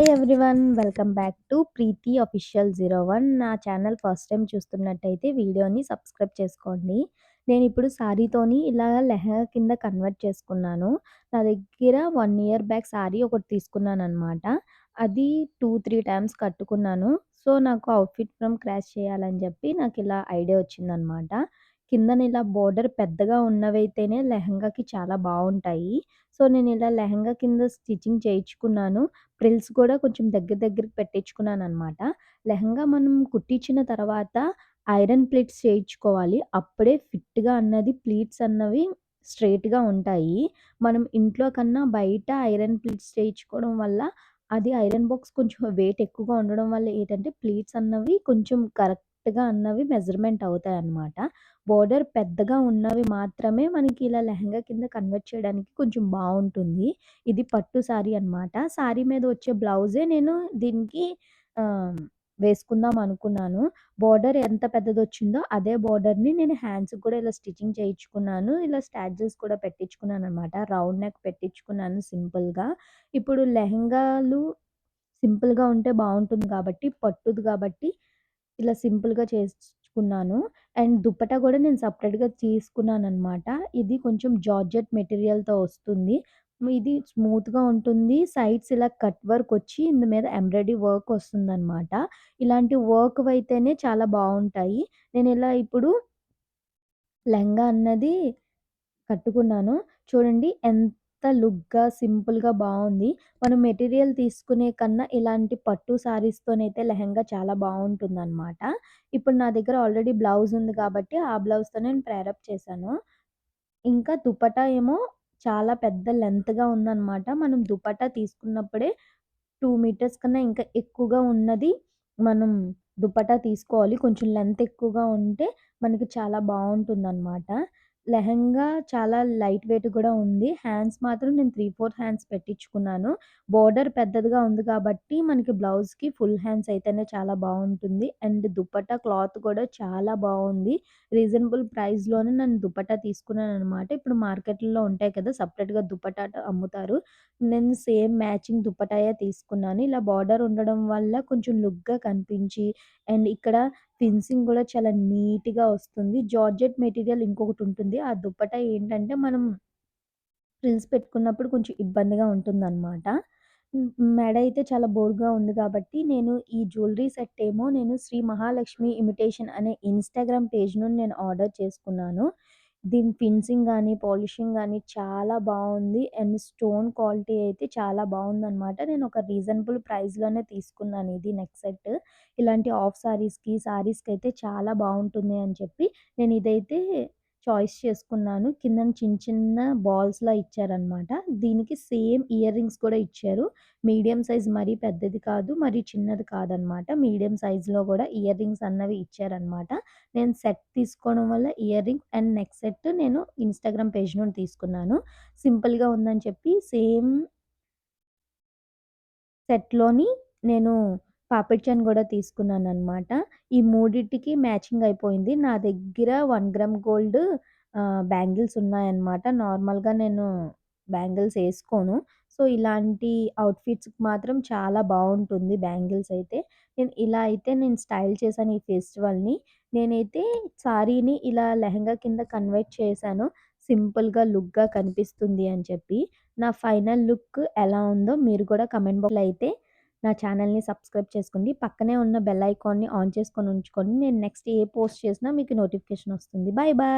Hi everyone. Welcome back to Preethi official 01. నా channel first time చూస్తున్నట్టయితే వీడియోని సబ్స్క్రైబ్ చేసుకోండి. నేనిప్పుడు సారీతోని ఇలా లెహంగా కింద కన్వర్ట్ చేసుకున్నాను. నా దగ్గర 1 ఇయర్ బ్యాక్ సారీ ఒకటి తీసుకున్నాననమాట. అది 2, 3 టైమ్స్ కట్టుకున్నాను. సో, నాకు అవుట్‌ఫిట్ ఫ్రమ్ క్రాష్ చేయాలని చెప్పి నాకిలా ఐడియా వచ్చిందనమాట. కిందన ఇలా బోర్డర్ పెద్దగా ఉన్నవైతేనే లెహంగాకి చాలా బావుంటాయి. సో, నేనిలా లెహంగా కింద స్టిచ్చింగ్ చేయించుకున్నాను. ఫ్రిల్స్ కూడా కొంచెం దగ్గర దగ్గరికి పెట్టించుకున్నాననమాట. లెహంగా మనం కుట్టించిన తర్వాత ఐరన్ ప్లీట్స్ చేయించుకోవాలి. అప్పుడే ఫిట్‌గా అన్నది ప్లీట్స్ అన్నవి స్ట్రెయిట్‌గా ఉంటాయి. మనం ఇంట్లో కన్నా బయట ఐరన్ ప్లీట్స్ చేయించుకోవడం వల్ల అది ఐరన్ బాక్స్ కొంచెం వెయిట్ ఎక్కువగా ఉండడం వల్ల ఏంటంటే ప్లీట్స్ అన్నవి కొంచెం కరెక్ట్‌గా అన్నవి మెజర్‌మెంట్ అవుతాయన్నమాట. బోర్డర్ పెద్దగా ఉన్నవి మాత్రమే మనకి ఇలా లెహంగా కింద కన్వర్ట్ చేయడానికి కొంచెం బావుంటుంది. ఇది పట్టు సారీ అనమాట. సారీ మీద వచ్చే బ్లౌజే నేను దీనికి ఆహ్, వేసుకుందాం అనుకున్నాను. బోర్డర్ ఎంత పెద్దదొచ్చిందో అదే బోర్డర్‌ని నేను హ్యాండ్స్‌కి కూడా ఇలా స్టిచ్చింగ్ చేయించుకున్నాను. ఇలా స్టాడ్జెస్ కూడా పెట్టించుకున్నాననమాట. రౌండ్ నెక్ పెట్టించుకున్నాను సింపుల్‌గా. ఇప్పుడు లెహంగాలు సింపుల్‌గా ఉంటే బావుంటుంది కాబట్టి, పట్టుది కాబట్టి ఇలా సింపుల్‌గా చేసుకున్నాను. అండ్ దుపట్టా గూడా నేను సెపరేట్‌గా తీసుకున్నాననమాట. ఇది కొంచెం జార్జెట్ మెటీరియల్‌తో వస్తుంది. ఇది స్మూత్‌గా ఉంటుంది. సైడ్స్ ఇలా కట్ వర్క్ వచ్చి ఇందు మీద ఎంబ్రాయిడరీ వర్క్ వస్తుందనమాట. ఇలాంటి వర్క్‌వైతేనే చాలా బావుంటాయి. నేనిలా ఇప్పుడు లెహంగా అన్నది కట్టుకున్నాను. చూడండి ఎంత లుక్‌గా, సింపుల్‌గా బావుంది. మనం మెటీరియల్ తీసుకునే కన్నా ఇలాంటి పట్టు శారీస్‌తోనైతే లెహంగా చాలా బావుంటుందనమాట. ఇప్పుడు నా దగ్గర ఆల్రెడీ బ్లౌజ్ ఉంది కాబట్టి, ఆ బ్లౌజ్‌తో నేను ప్రేరప్ చేశాను. ఇంకా దుపట్టా ఏమో చాలా పెద్ద లెంత్‌గా ఉందనమాట. మనం దుపట్టా తీసుకున్నప్పుడే 2 మీటర్స్ కన్నా ఇంకా ఎక్కువగా ఉన్నది మనం దుపట్టా తీసుకోవాలి. కొంచెం లెంత్ ఎక్కువగా ఉంటే మనకి చాలా బావుంటుందనమాట. లెహంగా చాలా లైట్ వెయిట్ గూడా ఉంది. హ్యాండ్స్ మాత్రం నేను 3, 4 హ్యాండ్స్ పెట్టించుకున్నాను. బోర్డర్ పెద్దదిగా ఉంది కాబట్టి మనకి బ్లౌజ్‌కి ఫుల్ హ్యాండ్స్ అయితేనే చాలా బావుంటుంది. అండ్ దుపట్టా క్లాత్ కూడా చాలా బావుంది. రీజనబుల్ ప్రైస్‌లోనే నేను దుపట్టా తీసుకున్నాననమాట. ఇప్పుడు మార్కెట్‌లో ఉంటాయి కదా! సెపరేట్‌గా దుపట్టా అమ్ముతారు. నేను సేమ్ మ్యాచింగ్ దుపట్టాయే తీసుకున్నాను. ఇలా బార్డర్ ఉండడం వల్ల కొంచెం లుక్‌గా కనిపించి అండ్ ఇక్కడ ఫినిషింగ్ గూడా చాలా నీట్‌గా వస్తుంది. జార్జెట్ మెటీరియల్ ఇంకొకటుంటుంది. ఆ దుపట్టా ఏంటంటే మనం ఫ్రిల్స్ పెట్టుకున్నప్పుడు కొంచెం ఇబ్బందిగా ఉంటుందనమాట. మెడ అయితే చాలా బోరుగా ఉంది కాబట్టి నేను ఈ జ్యువెలరీ సెట్ ఏమో నేను శ్రీ మహాలక్ష్మి ఇమిటేషన్ అనే ఇన్‌స్టాగ్రామ్ పేజ్ నుండి నేను ఆర్డర్ చేసుకున్నాను. దీని ఫినిషింగ్ గాని, పాలిషింగ్ గాని చాలా బావుంది. అండ్ స్టోన్ క్వాలిటీ అయితే చాలా బావుందనమాట. నేను ఒక రీజనబుల్ ప్రైస్‌లోనే తీసుకున్నాను ఇది నెక్ సెట్. ఇలాంటి హాఫ్ సారీస్‌కి, సారీస్‌కైతే చాలా బావుంటుంది అని చెప్పి నేను ఇదైతే చాయిస్ చేసుకున్నాను. కిందన చిన్న చిన్న బాల్స్‌లా ఇచ్చారనమాట. దీనికి సేమ్ ఇయర్ రింగ్స్ కూడా ఇచ్చారు. మీడియం సైజ్ మరీ పెద్దది కాదు, మరీ చిన్నది కాదనమాట. మీడియం సైజ్‌లో గూడా ఇయర్ రింగ్స్ అన్నవి ఇచ్చారనమాట. నేను సెట్ తీసుకోవడం వల్ల ear ring and neck set నేను ఇన్‌స్టాగ్రామ్ పేజ్ నుండి తీసుకున్నాను. సింపుల్‌గా ఉందని చెప్పి సేమ్ సెట్‌లోని నేను పాపిడి చైన్ గూడా తీసుకున్నాననమాట. ఈ మూడిటికి మ్యాచింగ్ అయిపోయింది. నా దగ్గర 1 గ్రామ్ గోల్డ్ బ్యాంగిల్స్ ఉన్నాయన్నమాట. నార్మల్‌గా నేను బ్యాంగిల్స్ ఏసుకోను. సో, ఇలాంటి అవుట్‌ఫిట్స్‌కి మాత్రం చాలా బావుంటుంది బ్యాంగిల్స్ అయితే. నేను స్టైల్ చేశాను ఈ ఫెస్టివల్‌ని. నేనైతే సారీని ఇలా లెహంగా కింద కన్వర్ట్ చేశాను. సింపుల్‌గా, లుక్‌గా కనిపిస్తుంది అని చెప్పి. నా ఫైనల్ లుక్ ఎలా ఉందో మీరు కూడా కామెంట్ బాక్స్‌లో అయితే నా ఛానల్‌ని సబ్స్క్రైబ్ చేసుకోండి. పక్కనే ఉన్న బెల్ ఐకాన్‌ని ఆన్ చేసుకొని ఉంచుకోండి. నేను నెక్స్ట్ ఏ పోస్ట్ చేసినా మీకు నోటిఫికేషన్ వస్తుంది. Bye bye.